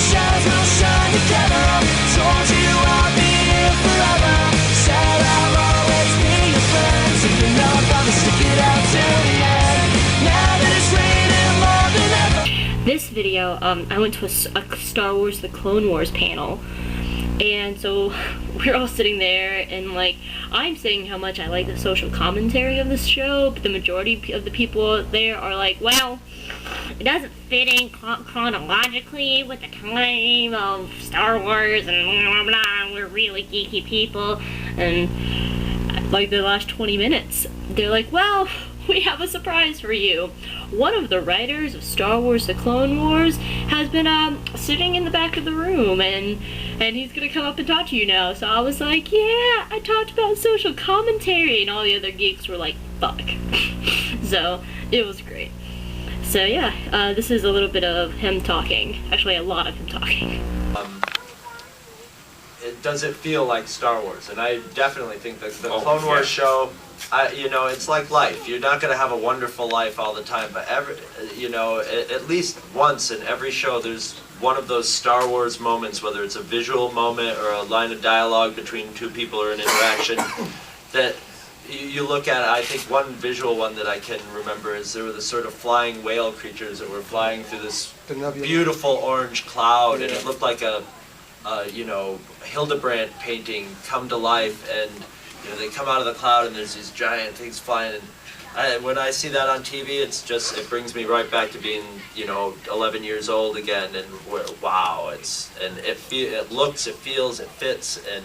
shines will shine together. Told you I'll be here forever. Said I'll always be your friend. So you know I'm gonna stick it out till the end. Now that it's raining more than ever. This video, I went to a Star Wars The Clone Wars panel. And so we're all sitting there, and like, I'm saying how much I like the social commentary of this show, but the majority of the people there are like, well, it doesn't fit in chronologically with the time of Star Wars and blah, blah, blah. We're really geeky people. And like the last 20 minutes, they're like, well, we have a surprise for you. One of the writers of Star Wars The Clone Wars has been sitting in the back of the room, and he's gonna come up and talk to you now. So I was like, yeah, I talked about social commentary, and all the other geeks were like, fuck. So it was great. So yeah, this is a little bit of him talking. Actually, a lot of him talking. Does it feel like Star Wars? And I definitely think that the Clone Wars show, it's like life. You're not going to have a wonderful life all the time, but at least once in every show, there's one of those Star Wars moments, whether it's a visual moment or a line of dialogue between two people or an interaction, that you look at. I think one visual one that I can remember is there were the sort of flying whale creatures that were flying through this beautiful orange cloud, and it looked like a Hildebrandt painting come to life, and they come out of the cloud and there's these giant things flying, and when I see that on TV, it brings me right back to being 11 years old again, and wow, it looks, it feels, it fits, and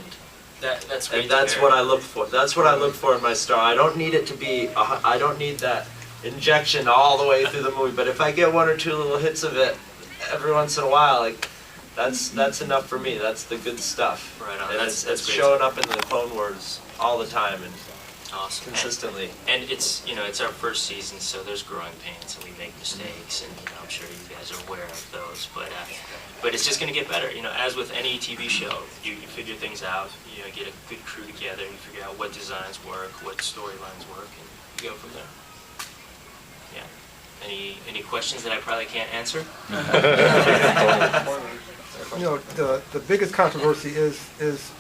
that's what I look for. That's what I look for in my Star. I don't need it to be. I don't need that injection all the way through the movie, but if I get one or two little hits of it every once in a while, like. That's enough for me. That's the good stuff. Right on. And it's showing up in the Clone Wars all the time and awesome. Consistently. And it's it's our first season, so there's growing pains and we make mistakes, and I'm sure you guys are aware of those. But it's just going to get better. As with any TV show, you figure things out. You get a good crew together. You figure out what designs work, what storylines work, and you go from there. Yeah. Any questions that I probably can't answer? The biggest controversy is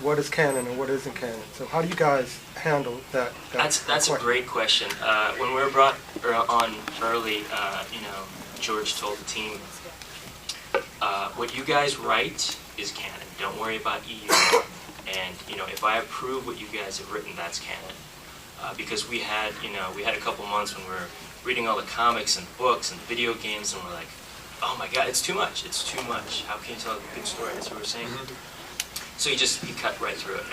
what is canon and what isn't canon. So how do you guys handle that That's a great question. When we were brought on early, George told the team, what you guys write is canon. Don't worry about EU. And if I approve what you guys have written, that's canon. Because we had a couple months when we were reading all the comics and books and video games, and we're like, oh my God, it's too much. It's too much. How can you tell a good story? That's what we're saying. Mm-hmm. So he cut right through it,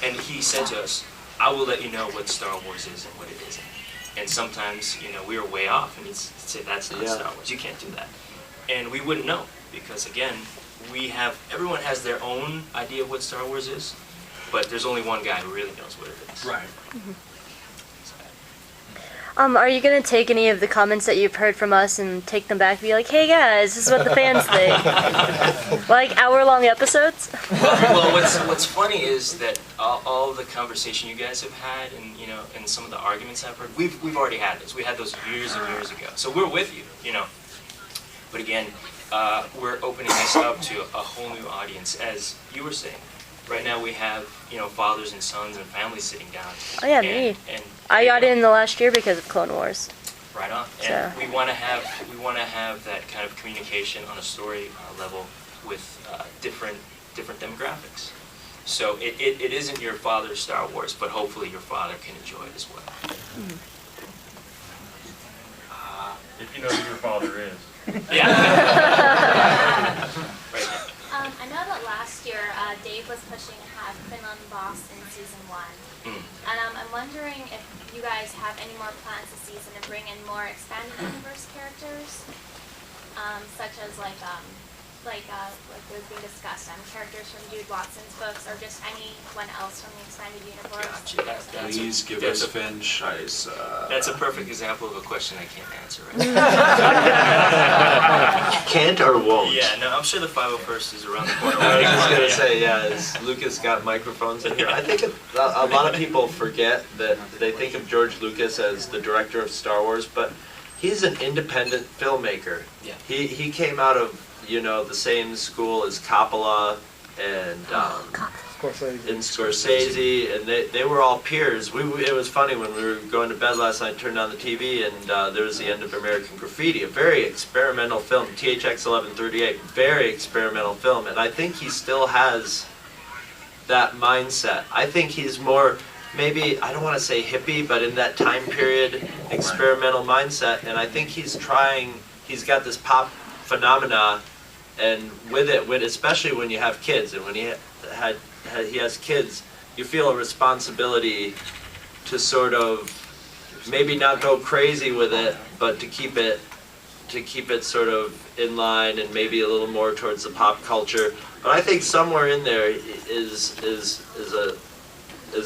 and he said to us, I will let you know what Star Wars is and what it isn't. And sometimes, we were way off, and he'd say, that's not Star Wars. You can't do that. And we wouldn't know, because again, everyone has their own idea of what Star Wars is, but there's only one guy who really knows what it is. Right. Mm-hmm. Are you going to take any of the comments that you've heard from us and take them back and be like, hey guys, this is what the fans think? Like hour-long episodes? Well, what's funny is that all the conversation you guys have had, and some of the arguments I've heard, we've already had this. We had those years and years ago. So we're with you, But again, we're opening this up to a whole new audience, as you were saying. Right now we have, fathers and sons and families sitting down. Oh yeah, me. I got in the last year because of Clone Wars. Right on. And we want to have that kind of communication on a story level with different demographics. So it isn't your father's Star Wars, but hopefully your father can enjoy it as well. Mm-hmm. If you know who your father is. Yeah. Right. I know that last year Dave was pushing to have Quinlan Voss in season 1. And I'm wondering if you guys have any more plans this season to bring in more expanded universe characters, such as like was being discussed, characters from Jude Watson's books, or just anyone else from the expanded universe. Gotcha. Please give us Finn Scheisse. That's a perfect example of a question I can't answer right now. Can't or won't? Yeah, no, I'm sure the 501st is around the corner. I was just going to say, has Lucas got microphones in here? I think a lot of people forget that they think of George Lucas as the director of Star Wars, but he's an independent filmmaker. Yeah. He came out of, you know, the same school as Coppola and Scorsese, and they were all peers. It was funny when we were going to bed last night, turned on the TV, and there was the end of American Graffiti, a very experimental film, THX 1138, very experimental film, and I think he still has that mindset. I think he's more, maybe, I don't want to say hippie, but in that time period, experimental mindset, and I think he's got this pop phenomena, and with it, especially when you have kids, and when he has kids, you feel a responsibility to sort of maybe not go crazy with it, but to keep it sort of in line and maybe a little more towards the pop culture. But I think somewhere in there is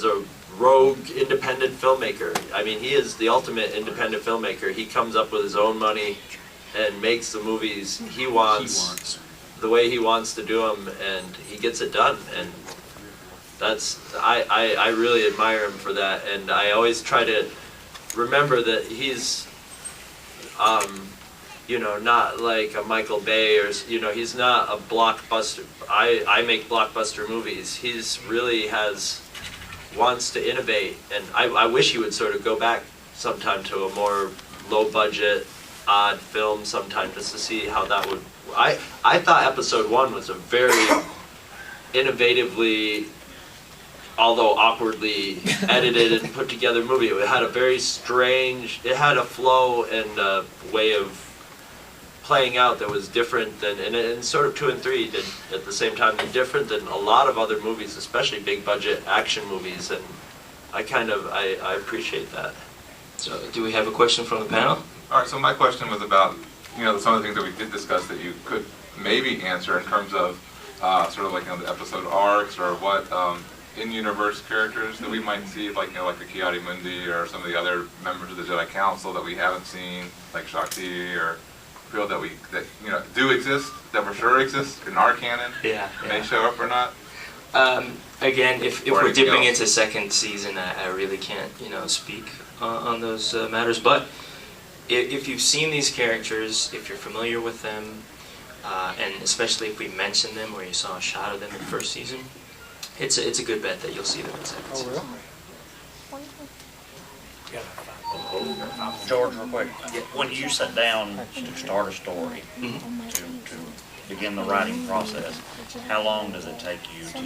a rogue independent filmmaker. I mean, he is the ultimate independent filmmaker. He comes up with his own money and makes the movies he wants. The way he wants to do them, and he gets it done. And I really admire him for that. And I always try to remember that he's, you know, not like a Michael Bay, or, you know, he's not a blockbuster. I make blockbuster movies. He's really wants to innovate, and I wish he would sort of go back sometime to a more low budget, odd film sometime, just to see how that would. I thought episode 1 was a very innovatively, although awkwardly edited and put together movie. It had a very strange, it had a flow and a way of playing out that was different than, and sort of 2 and 3 did at the same time, different than a lot of other movies, especially big budget action movies, and I appreciate that. So, do we have a question from the panel? All right, so my question was about, you know, some of the things that we did discuss that you could maybe answer in terms of sort of like, you know, the episode arcs, or what in-universe characters that we might see, like, you know, like the Ki-Adi-Mundi or some of the other members of the Jedi Council that we haven't seen, like Shakti, or people that you know do exist, that for sure exist in our canon. May show up or not. Again, if we're dipping into second season, I really can't, you know, speak on those matters. But if you've seen these characters, if you're familiar with them, and especially if we mention them or you saw a shot of them in first season, it's a good bet that you'll see them in second season. Really? George, real quick. When you sat down to start a story, to begin the writing process, how long does it take you to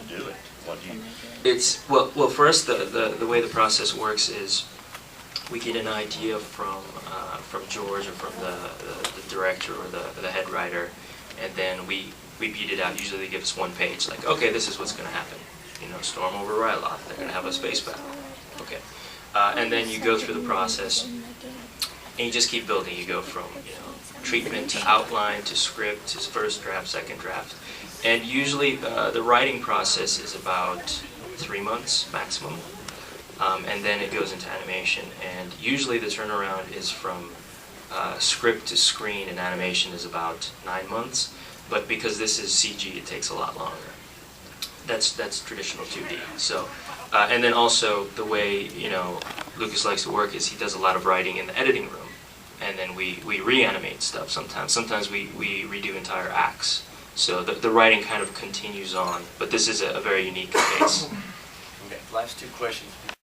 do it? What do you? It's well for us, the way the process works is we get an idea from George or from the director or the head writer, and then we beat it out. Usually they give us 1 page, like, okay, this is what's going to happen. You know, storm over Ryloth, they're going to have a space battle. Okay. And then you go through the process, and you just keep building. You go from, you know, treatment to outline to script to first draft, second draft. And usually the writing process is about 3 months maximum. And then it goes into animation. And usually the turnaround is from script to screen, and animation is about 9 months. But because this is CG, it takes a lot longer. That's traditional 2D. So, and then also the way, you know, Lucas likes to work is he does a lot of writing in the editing room, and then we reanimate stuff sometimes. Sometimes we redo entire acts. So the writing kind of continues on, but this is a very unique case. Okay, last 2 questions.